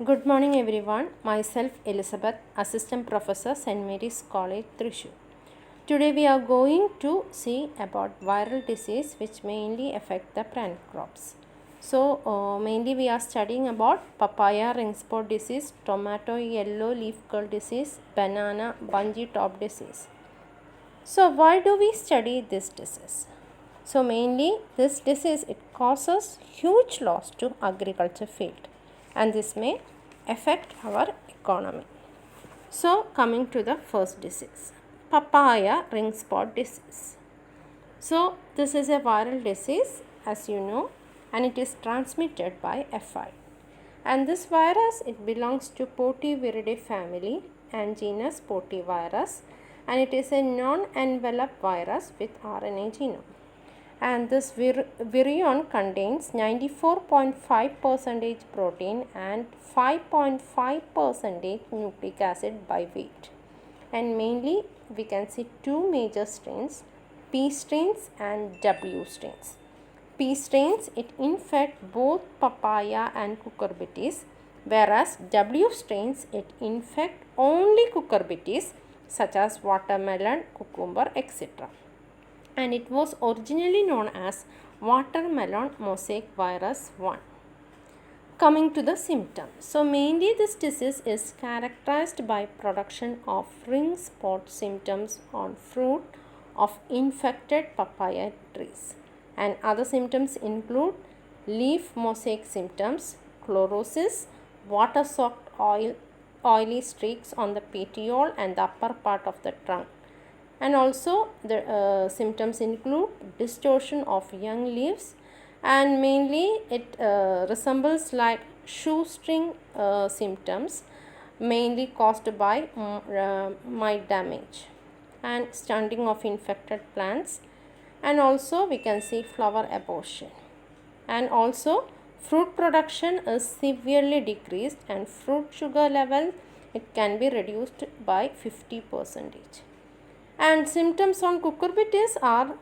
Good morning, everyone. Myself, Elizabeth, Assistant Professor, St. Mary's College, Thrissur. Today, we are going to see about viral disease which mainly affect the plant crops. Mainly we are studying about papaya ring spot disease, tomato yellow leaf curl disease, banana bungee top disease. So, why do we study this disease? So, mainly this disease it causes huge loss to agriculture field, and this may affect our economy. So, coming to the first disease, papaya ring spot disease. So, this is a viral disease, as you know, and it is transmitted by aphid. And this virus it belongs to Potiviridae family and genus Potivirus, and it is a non-enveloped virus with RNA genome. And this virion contains 94.5% protein and 5.5% nucleic acid by weight. And mainly we can see two major strains, P strains and W strains. P strains it infect both papaya and cucurbites, whereas W strains it infect only cucurbites such as watermelon, cucumber, etc. And it was originally known as watermelon mosaic virus 1. Coming to the symptoms. So mainly this disease is characterized by production of ring spot symptoms on fruit of infected papaya trees. And other symptoms include leaf mosaic symptoms, chlorosis, water-soaked oily streaks on the petiole and the upper part of the trunk. And also the symptoms include distortion of young leaves, and mainly it resembles like shoestring symptoms, mainly caused by mite damage and stunting of infected plants. And also we can see flower abortion, and also fruit production is severely decreased, and fruit sugar level it can be reduced by 50%. And symptoms on cucurbites are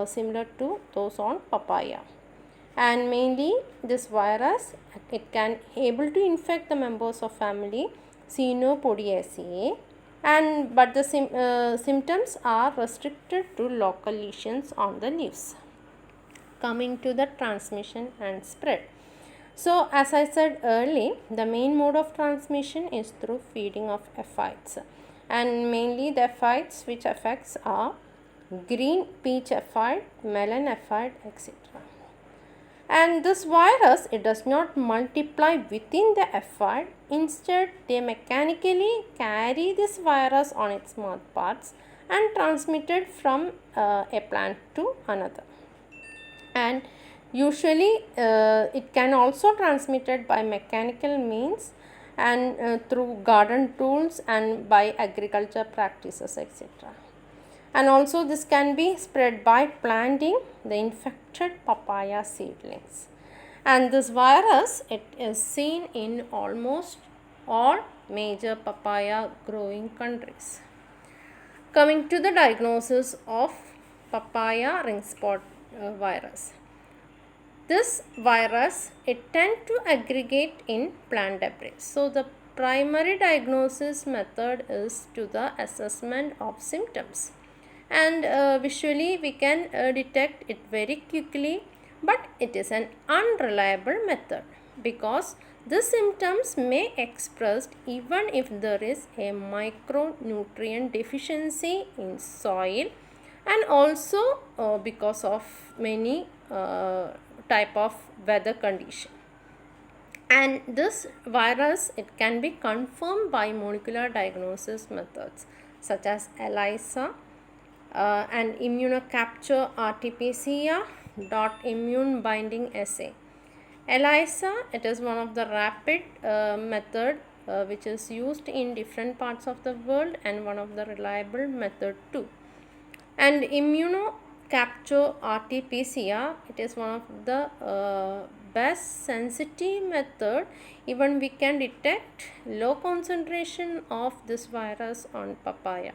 similar to those on papaya. And mainly this virus it can able to infect the members of family Cyanopodiaceae, and but the symptoms are restricted to local lesions on the leaves. Coming to the transmission and spread. So as I said earlier, the main mode of transmission is through feeding of aphids, and mainly the aphids which affects are green peach aphid, melon aphid, etc. And this virus it does not multiply within the aphid. Instead, they mechanically carry this virus on its mouth parts and transmit it from a plant to another. And usually it can also transmitted by mechanical means, and through garden tools and by agriculture practices, etc. And also this can be spread by planting the infected papaya seedlings. And this virus it is seen in almost all major papaya growing countries. Coming to the diagnosis of papaya ring spot virus. This virus it tends to aggregate in plant debris. So the primary diagnosis method is to the assessment of symptoms, and visually we can detect it very quickly, but it is an unreliable method because the symptoms may expressed even if there is a micronutrient deficiency in soil, and also because of many type of weather condition. And this virus it can be confirmed by molecular diagnosis methods such as ELISA and immunocapture RT-PCR dot immune binding assay. ELISA it is one of the rapid method which is used in different parts of the world, and one of the reliable method too. And immunocapture RT-PCR it is one of the best sensitive method. Even we can detect low concentration of this virus on papaya,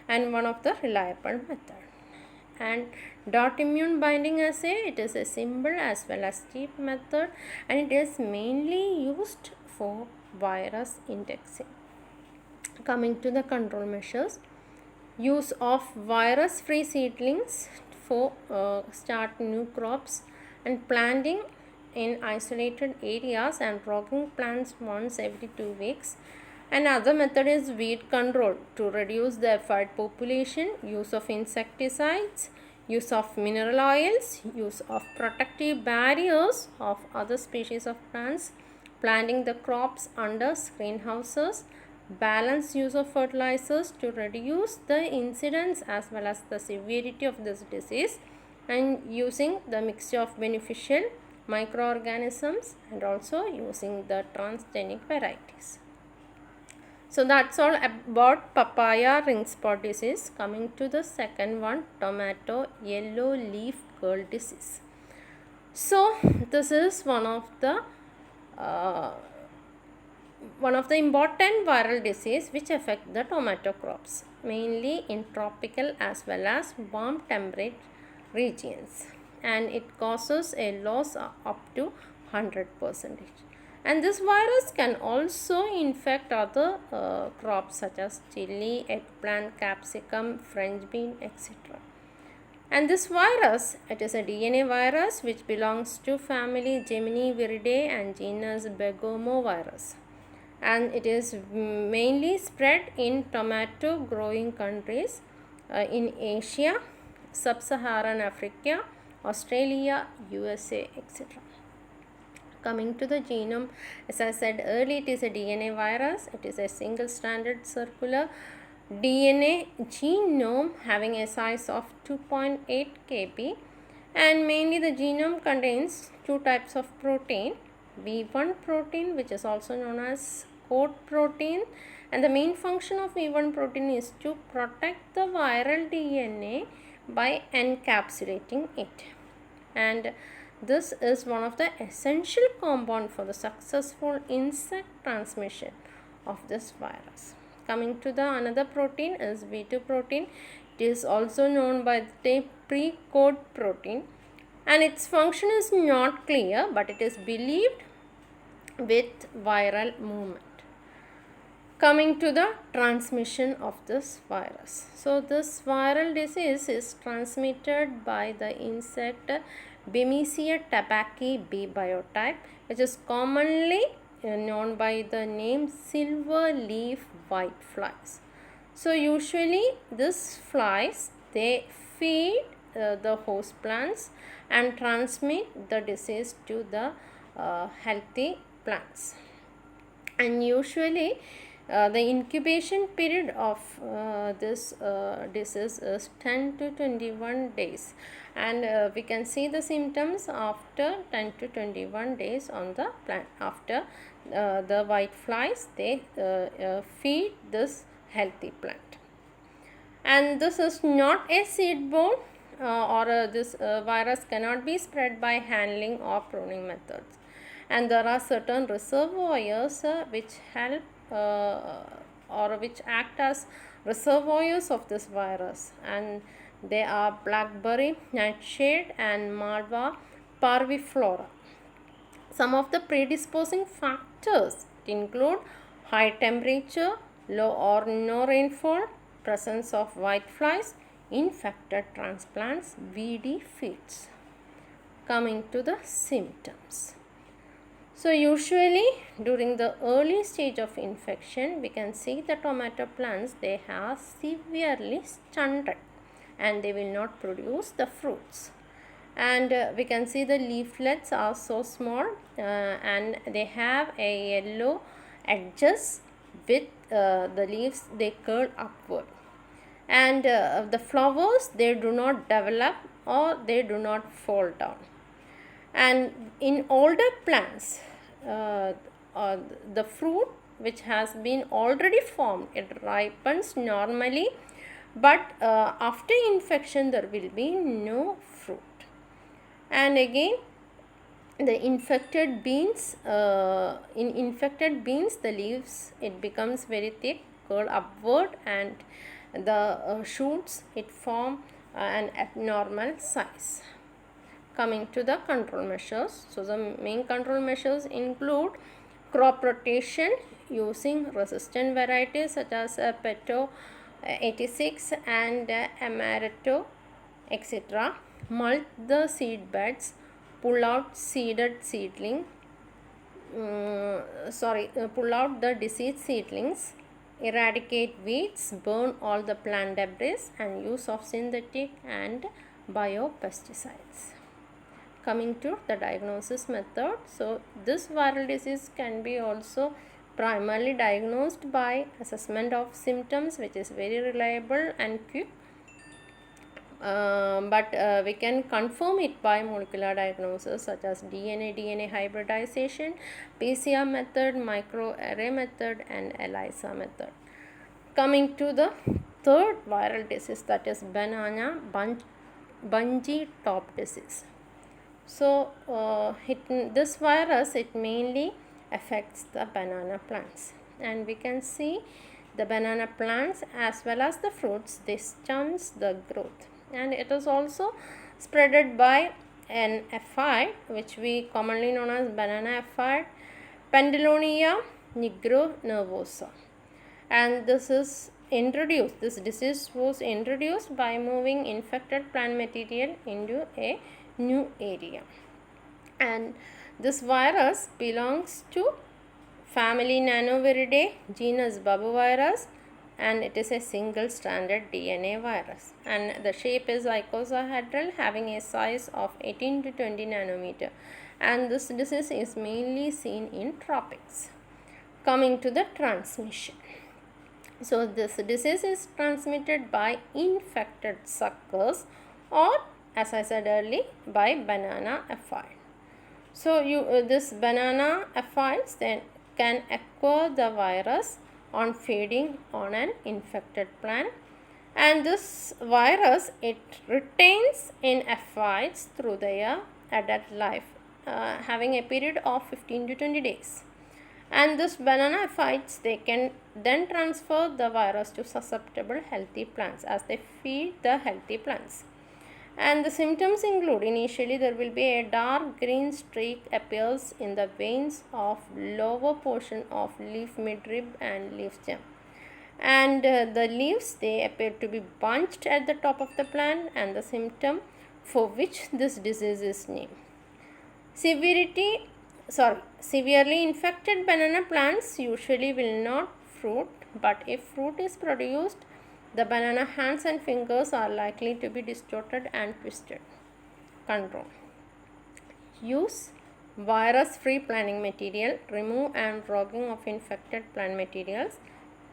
and one of the reliable method. And dot immune binding assay it is a simple as well as cheap method, and it is mainly used for virus indexing. Coming to the control measures, use of virus-free seedlings for start new crops, and planting in isolated areas and rocking plants once every 2 weeks. Another method is weed control to reduce the aphid population, use of insecticides, use of mineral oils, use of protective barriers of other species of plants, planting the crops under screen houses, balanced use of fertilizers to reduce the incidence as well as the severity of this disease, and using the mixture of beneficial microorganisms and also using the transgenic varieties. So that's all about papaya ring spot disease. Coming to the second one, tomato yellow leaf curl disease. So this is one of the important viral disease which affect the tomato crops, mainly in tropical as well as warm temperate regions, and it causes a loss up to 100%. And this virus can also infect other crops such as chili, eggplant, capsicum, French bean, etc. And this virus, it is a DNA virus which belongs to family Geminiviridae and genus Begomovirus. And it is mainly spread in tomato growing countries in Asia, Sub-Saharan Africa, Australia, USA, etc. Coming to the genome, as I said earlier, it is a DNA virus. It is a single-stranded circular DNA genome having a size of 2.8 kb, and mainly the genome contains two types of protein, V1 protein, which is also known as coat protein, and the main function of V1 protein is to protect the viral DNA by encapsulating it, and this is one of the essential compound for the successful insect transmission of this virus. Coming to the another protein is V2 protein. It is also known by the name pre-coat protein, and its function is not clear, but it is believed with viral movement. Coming to the transmission of this virus. So this viral disease is transmitted by the insect Bemisia tabaci B biotype, which is commonly known by the name silver leaf whiteflies. So usually these flies, they feed the host plants and transmit the disease to the healthy plants. And usually the incubation period of this disease is 10 to 21 days, and we can see the symptoms after 10 to 21 days on the plant. After the white flies, they feed this healthy plant. And this is not a seed-borne or this virus cannot be spread by handling or pruning methods. And there are certain reservoirs which help or which act as reservoirs of this virus, and they are blackberry, nightshade, and Malva parviflora. Some of the predisposing factors include high temperature, low or no rainfall, presence of whiteflies, infected transplants, weedy fields. Coming to the symptoms. So usually during the early stage of infection, we can see the tomato plants, they are severely stunted and they will not produce the fruits. And we can see the leaflets are so small and they have a yellow edges with the leaves, they curl upward. And the flowers, they do not develop or they do not fall down. And in older plants, the fruit which has been already formed, it ripens normally, but after infection there will be no fruit. And again, the infected beans, in infected beans, the leaves, it becomes very thick, curl upward, and the shoots, it form an abnormal size. Coming to the control measures. So the main control measures include crop rotation using resistant varieties such as Peto 86 and Amaretto, etc. Mulch the seed beds, pull out seeded seedling, pull out the diseased seedlings, eradicate weeds, burn all the plant debris, and use of synthetic and biopesticides. Coming to the diagnosis method, so this viral disease can be also primarily diagnosed by assessment of symptoms, which is very reliable and quick, but we can confirm it by molecular diagnosis such as DNA hybridization, PCR method, microarray method, and ELISA method. Coming to the third viral disease, that is banana bungy top disease. So this virus, it mainly affects the banana plants, and we can see the banana plants as well as the fruits, they stunts the growth, and it is also spreaded by an aphid which we commonly known as banana aphid, Pendulonia nigronervosa, and this disease was introduced by moving infected plant material into a new area, and this virus belongs to family Nanoviridae, genus Babovirus, and it is a single stranded DNA virus, and the shape is icosahedral, having a size of 18 to 20 nanometer, and this disease is mainly seen in tropics. Coming to the transmission, so this disease is transmitted by infected suckers, or as I said earlier, by banana aphid. So this banana aphids then can acquire the virus on feeding on an infected plant, and this virus, it retains in aphids through their adult life, having a period of 15 to 20 days. And this banana aphids, they can then transfer the virus to susceptible healthy plants as they feed the healthy plants. And the symptoms include, initially there will be a dark green streak appears in the veins of lower portion of leaf midrib and leaf stem, and the leaves, they appear to be bunched at the top of the plant, and the symptom for which this disease is named. Severely infected banana plants usually will not fruit, but if fruit is produced, the banana hands and fingers are likely to be distorted and twisted. Control: use virus-free planting material, remove and rogging of infected plant materials,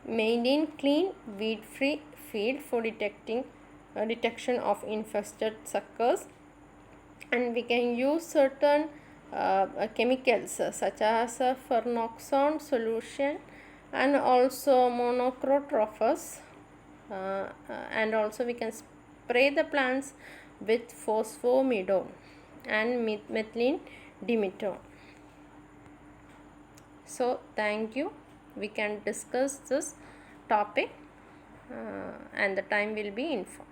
maintain clean weed-free field for detection of infested suckers, and we can use certain chemicals such as fernoxone solution, and also monocrotophos, and also we can spray the plants with phosphomidone and methylene dimetone. So thank you. We can discuss this topic and the time will be informed.